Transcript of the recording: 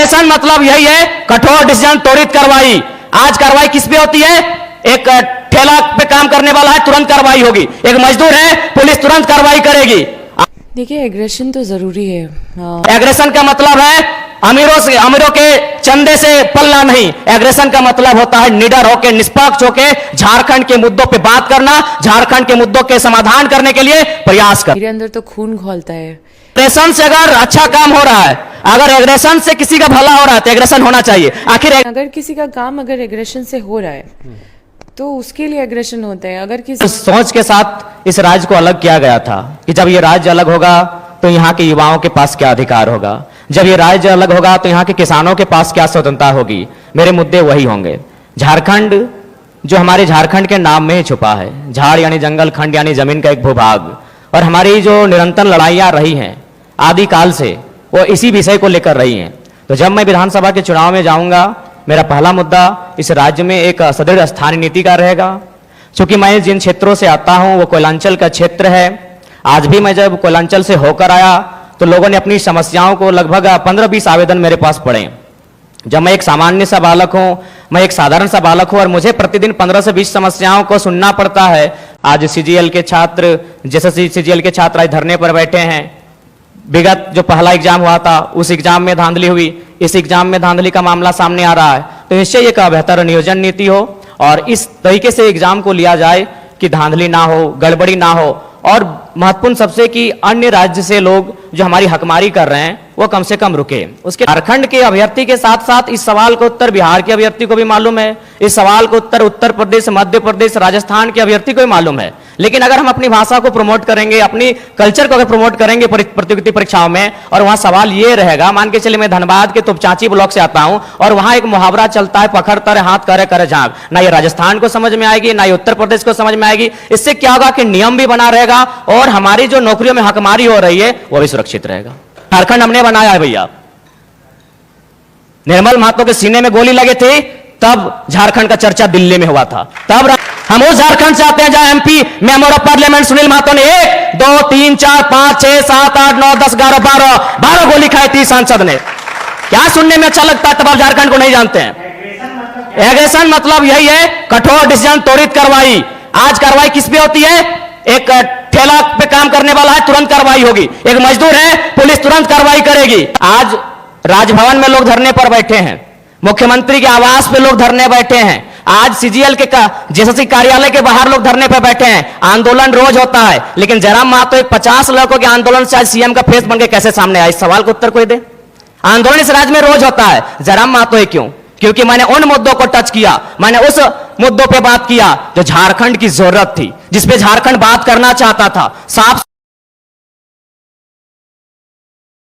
Aggression मतलब यही है, कठोर डिसीजन, त्वरित कार्रवाई। आज कार्रवाई किस पे होती है? एक ठेला पे काम करने वाला है, तुरंत कार्रवाई होगी। एक मजदूर है, पुलिस तुरंत कार्रवाई करेगी। देखिए, एग्रेशन तो जरूरी है। एग्रेशन का मतलब है अमीरों के चंदे से पलना नहीं। एग्रेशन का मतलब होता है निडर होकर, निष्पक्ष होकर झारखंड के मुद्दों पे बात करना, झारखंड के मुद्दों के समाधान करने के लिए प्रयास करना। मेरे अंदर तो खून खौलता है। एग्रेशन से अगर अच्छा काम हो रहा है, अगर एग्रेशन से किसी का भला हो रहा है तो एग्रेशन होना चाहिए। आखिर अगर किसी का काम अगर एग्रेशन से हो रहा है तो उसके लिए एग्रेशन होता है। अगर किसी सोच के साथ इस राज्य को अलग किया गया था कि जब ये राज्य अलग होगा तो यहाँ के युवाओं के पास क्या अधिकार होगा, जब ये राज्य अलग होगा तो यहाँ के किसानों के पास क्या स्वतंत्रता होगी। मेरे मुद्दे वही होंगे। झारखंड जो हमारे झारखंड के नाम में ही छुपा है, झाड़ यानी जंगल, खंड यानी जमीन का एक भूभाग, और हमारी जो निरंतर लड़ाइयाँ रही हैं आदिकाल से, वो इसी विषय को लेकर रही हैं। तो जब मैं विधानसभा के चुनाव में जाऊंगा, मेरा पहला मुद्दा इस राज्य में एक सुदृढ़ स्थानीय नीति का रहेगा। क्योंकि मैं जिन क्षेत्रों से आता हूं वो कोयलांचल का क्षेत्र है। आज भी मैं जब कोयलांचल से होकर आया तो लोगों ने अपनी समस्याओं को लगभग 15-20 आवेदन मेरे पास पड़े। जब मैं एक सामान्य सा बालक हूं, मैं एक साधारण सा बालक हूं और मुझे प्रतिदिन 15 से 20 समस्याओं को सुनना पड़ता है। आज सीजीएल के छात्र, जैसे सीजीएल के छात्र आज धरने पर बैठे हैं। विगत जो पहला एग्जाम हुआ था उस एग्जाम में धांधली हुई, इस एग्जाम में धांधली का मामला सामने आ रहा है। तो निश्चय एक बेहतर नियोजन नीति हो और इस तरीके से एग्जाम को लिया जाए कि धांधली ना हो, गड़बड़ी ना हो, और महत्वपूर्ण सबसे कि अन्य राज्य से लोग जो हमारी हकमारी कर रहे हैं वो कम से कम रुके। उसके झारखंड के अभ्यर्थी के साथ साथ इस सवाल का उत्तर बिहार के अभ्यर्थी को भी मालूम है, इस सवाल का उत्तर उत्तर प्रदेश, मध्य प्रदेश, राजस्थान के अभ्यर्थी को भी मालूम है। लेकिन अगर हम अपनी भाषा को प्रमोट करेंगे, अपनी कल्चर को अगर प्रमोट करेंगे प्रतियोगिता परीक्षाओं में, और वहां सवाल ये रहेगा, मान के चलिए मैं धनबाद के तोपचांची ब्लॉक से आता हूं और वहां एक मुहावरा चलता है, पकड़ तर हाथ करे करे झांक, ना ये राजस्थान को समझ में आएगी, ना ये उत्तर प्रदेश को समझ में आएगी। इससे क्या होगा कि नियम भी बना रहेगा और हमारी जो नौकरियों में हकमारी हो रही है वो भी सुरक्षित रहेगा। झारखंड हमने बनाया है भैया। निर्मल महतो के सीने में गोली लगे थे तब झारखंड का चर्चा दिल्ली में हुआ था। तब हम उस झारखंड से आते हैं जहां MP member of parliament Sunil Mahato ने 1, 2, 3, 4, 5, 6, 7, 8, 9, 10, 11, 12 गोली खाई थी सांसद ने। क्या सुनने में अच्छा लगता है? तब आप झारखंड को नहीं जानते हैं। एग्रेशन मतलब यही है, कठोर डिसीजन, त्वरित कार्रवाई। आज कार्रवाई किस पे होती है? एक ठेला पे काम करने वाला है, तुरंत कार्रवाई होगी। एक मजदूर है, पुलिस तुरंत कार्रवाई करेगी। आज राजभवन में लोग धरने पर बैठे हैं, मुख्यमंत्री के आवास पे लोग धरने बैठे हैं, आज सीजीएल के जेएसएससी कार्यालय के बाहर लोग धरने पर बैठे हैं। आंदोलन रोज होता है, लेकिन जयराम महतो एक 50 लड़कों के आंदोलन से आज सीएम का फेस बन के कैसे सामने आया? इस सवाल का उत्तर कोई दे। आंदोलन इस राज्य में रोज होता है, जयराम महतो है क्यों? क्योंकि मैंने उन मुद्दों को टच किया, मैंने उस मुद्दों पे बात किया जो झारखंड की जरूरत थी, जिसपे झारखंड बात करना चाहता था। साफ